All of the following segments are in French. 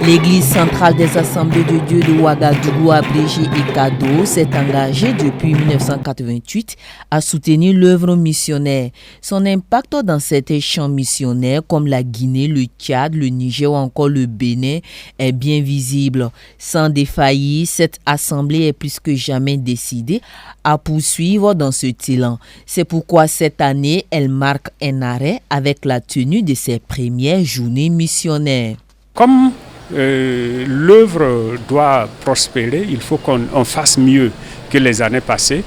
L'église centrale des Assemblées de Dieu de Ouagadougou, abrégée ECADO, s'est engagée depuis 1988 à soutenir l'œuvre missionnaire. Son impact dans certains champs missionnaires comme la Guinée, le Tchad, le Niger ou encore le Bénin est bien visible. Sans défaillir, cette assemblée est plus que jamais décidée à poursuivre dans ce élan. C'est pourquoi cette année, elle marque un arrêt avec la tenue de ses premières journées missionnaires. Comme l'œuvre doit prospérer, il faut qu'on fasse mieux que les années passées.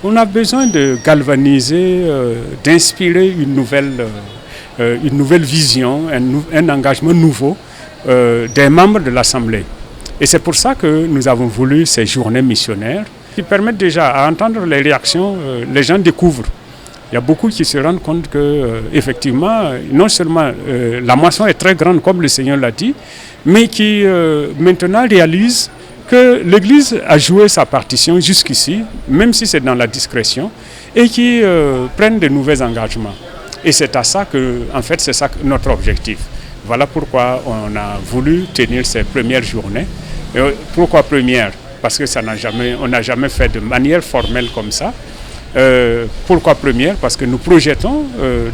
On a besoin de galvaniser, d'inspirer une nouvelle vision, un engagement nouveau des membres de l'Assemblée. Et c'est pour ça que nous avons voulu ces journées missionnaires qui permettent déjà à entendre les réactions, les gens découvrent. Il y a beaucoup qui se rendent compte que, effectivement, non seulement la moisson est très grande, comme le Seigneur l'a dit, mais qui maintenant réalisent que l'Église a joué sa partition jusqu'ici, même si c'est dans la discrétion, et qui prennent de nouveaux engagements. Et c'est à ça que, en fait, c'est ça notre objectif. Voilà pourquoi on a voulu tenir ces premières journées. Et pourquoi première? Parce que on n'a jamais fait de manière formelle comme ça. Pourquoi première? Parce que nous projetons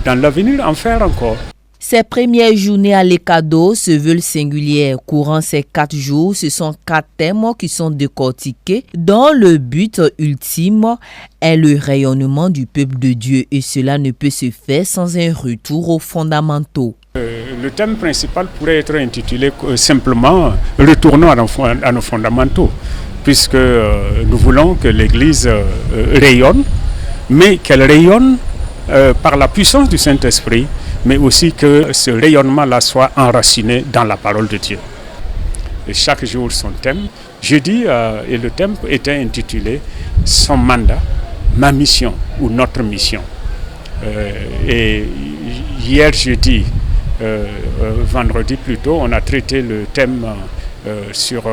dans l'avenir en faire encore. Ces premières journées à l'ECADO se veulent singulières. Courant ces 4 jours, ce sont 4 thèmes qui sont décortiqués, dont le but ultime est le rayonnement du peuple de Dieu. Et cela ne peut se faire sans un retour aux fondamentaux. Le thème principal pourrait être intitulé simplement « Retournons à nos fondamentaux », puisque nous voulons que l'Église rayonne, mais qu'elle rayonne par la puissance du Saint-Esprit, mais aussi que ce rayonnement-là soit enraciné dans la parole de Dieu. Et chaque jour son thème. Jeudi, et le thème était intitulé « Son mandat, ma mission ou notre mission ». Et hier jeudi, vendredi plutôt, on a traité le thème sur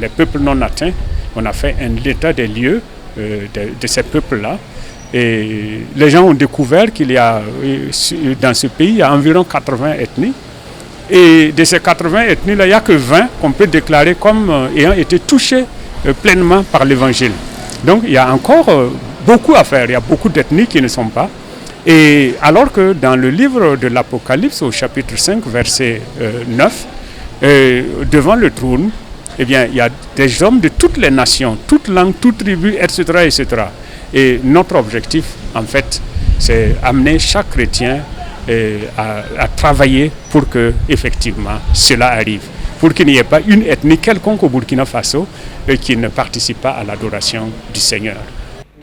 les peuples non atteints. On a fait un état des lieux de ces peuples-là. Et les gens ont découvert qu'il y a, dans ce pays, il y a environ 80 ethnies. Et de ces 80 ethnies-là, il n'y a que 20 qu'on peut déclarer comme ayant été touchées pleinement par l'Évangile. Donc il y a encore beaucoup à faire. Il y a beaucoup d'ethnies qui ne sont pas. Et alors que dans le livre de l'Apocalypse, au chapitre 5, verset 9, devant le trône, eh bien, il y a des hommes de toutes les nations, toutes langues, toutes tribus, etc., etc. Et notre objectif, en fait, c'est amener chaque chrétien à travailler pour que, effectivement, cela arrive. Pour qu'il n'y ait pas une ethnie quelconque au Burkina Faso qui ne participe pas à l'adoration du Seigneur.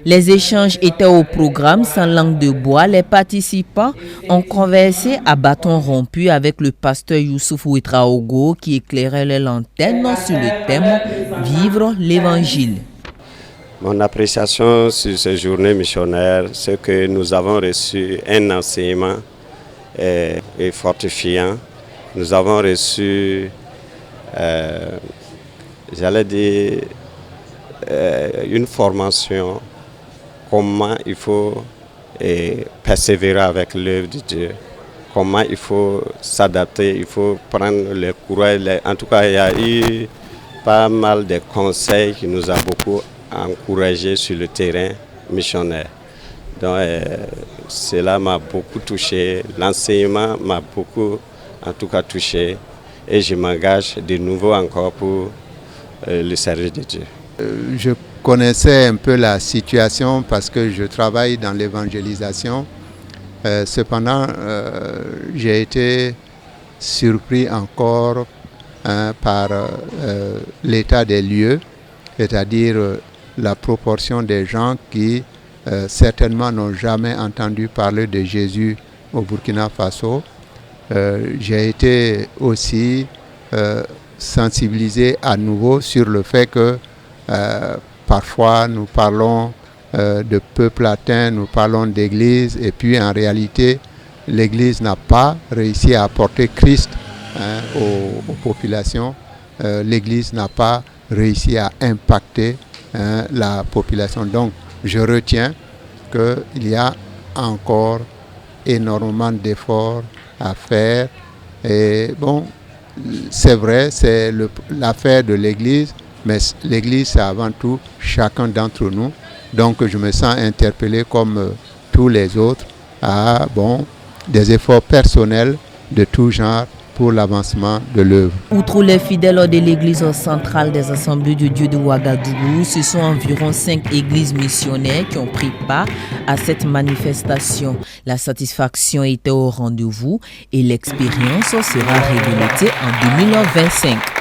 Les échanges étaient au programme sans langue de bois. Les participants ont conversé à bâton rompu avec le pasteur Youssouf Ouetraogo qui éclairait les lanternes sur le thème « Vivre l'Évangile ». Mon appréciation sur ces journées missionnaires, c'est que nous avons reçu un enseignement fortifiant. Nous avons reçu, une formation, comment il faut persévérer avec l'œuvre de Dieu, comment il faut s'adapter, il faut prendre le courage. En tout cas, il y a eu pas mal de conseils qui nous ont beaucoup encouragé sur le terrain missionnaire. Donc cela m'a beaucoup touché, l'enseignement m'a beaucoup en tout cas touché et je m'engage de nouveau encore pour le service de Dieu. Je connaissais un peu la situation parce que je travaille dans l'évangélisation. Cependant, j'ai été surpris encore par l'état des lieux, c'est-à-dire la proportion des gens qui certainement n'ont jamais entendu parler de Jésus au Burkina Faso. J'ai été aussi sensibilisé à nouveau sur le fait que parfois nous parlons de peuple latin, nous parlons d'église et puis en réalité l'église n'a pas réussi à apporter Christ aux populations. L'église n'a pas réussi à impacter la population. Donc je retiens qu'il y a encore énormément d'efforts à faire. Et bon, c'est vrai, c'est l'affaire de l'Église, mais l'Église, c'est avant tout chacun d'entre nous. Donc, je me sens interpellé comme tous les autres à des efforts personnels de tout genre pour l'avancement de l'œuvre. Outre les fidèles de l'église centrale des Assemblées de Dieu de Ouagadougou, ce sont environ 5 églises missionnaires qui ont pris part à cette manifestation. La satisfaction était au rendez-vous et l'expérience sera révélée en 2025.